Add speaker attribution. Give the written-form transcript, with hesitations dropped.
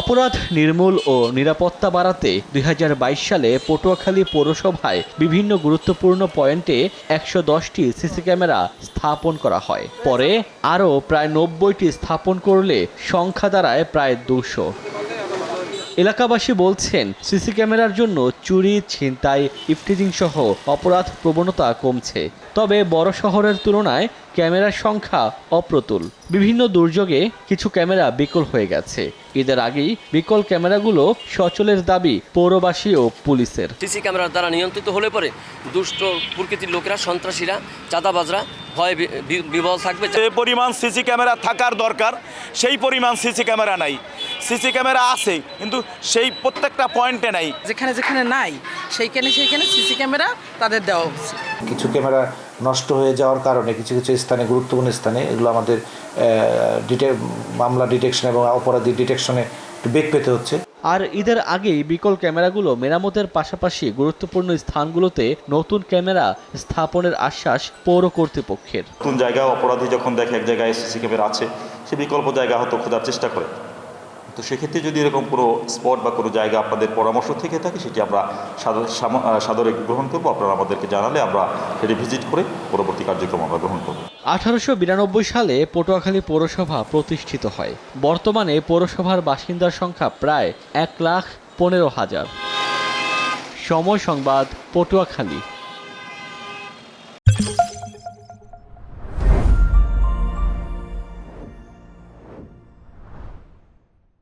Speaker 1: অপরাধ নির্মূল ও নিরাপত্তা বাড়াতে ২০২২ সালে পটুয়াখালী পৌরসভায় বিভিন্ন গুরুত্বপূর্ণ পয়েন্টে ১১০টি সিসি ক্যামেরা স্থাপন করা হয়। পরে আরও প্রায় ৯০টি স্থাপন করলে সংখ্যা দাঁড়ায় প্রায় ২০০। এলাকাবাসী বলছেন, সিসি ক্যামেরার জন্য চুরি, ছিনতাই, ইফটিজিং সহ অপরাধ প্রবণতা কমছে। তবে বড় শহরের তুলনায় ক্যামেরার সংখ্যা অপ্রতুল। বিভিন্ন দুর্যোগে কিছু ক্যামেরা বিকল হয়ে গেছে। ঈদের আগেই বিকল ক্যামেরাগুলো সচলের দাবি পৌরবাসী ও পুলিশের।
Speaker 2: সিসি ক্যামেরার দ্বারা নিয়ন্ত্রিত হলে পরে দুষ্ট প্রকৃতির লোকেরা, সন্ত্রাসীরা, চাঁদাবাজরা ভয় বিবল থাকবে।
Speaker 3: যে পরিমাণ সিসি ক্যামেরা থাকার দরকার সেই পরিমাণ সিসি ক্যামেরা নাই। সিসি ক্যামেরা আছে কিন্তু সেই প্রত্যেকটা পয়েন্টে নাই।
Speaker 4: যেখানে যেখানে নাই সেইখানে সিসি ক্যামেরা তাদের দেওয়া উচিত।
Speaker 5: কিছু ক্যামেরা নষ্ট হয়ে যাওয়ার কারণে কিছু কিছু স্থানে, গুরুত্বপূর্ণ স্থানে এগুলো আমাদের মামলা ডিটেকশন এবং অপরাধী ডিটেকশনে একটু বেগ পেতে হচ্ছে।
Speaker 1: আর ঈদের আগেই বিকল ক্যামেরাগুলো মেরামতের পাশাপাশি গুরুত্বপূর্ণ স্থানগুলোতে নতুন ক্যামেরা স্থাপনের আশ্বাস পৌর কর্তৃপক্ষের।
Speaker 6: নতুন জায়গায় অপরাধী যখন দেখে এক জায়গায় সিসি ক্যামেরা আছে, সে বিকল্প জায়গা হয়তো খোঁজার চেষ্টা করে। তো সেক্ষেত্রে যদি এরকম কোনো স্পট বা কোনো জায়গা আপনাদের পরামর্শ থেকে থাকে, সেটি আমরা সাদরে গ্রহণ করবো। আপনারা আমাদেরকে জানালে আমরা সেটি ভিজিট করে পরবর্তী কার্যক্রম আমরা গ্রহণ করব।
Speaker 1: 1892 সালে পটুয়াখালী পৌরসভা প্রতিষ্ঠিত হয়। বর্তমানে পৌরসভার বাসিন্দার সংখ্যা প্রায় 1,15,000। সময় সংবাদ, পটুয়াখালী।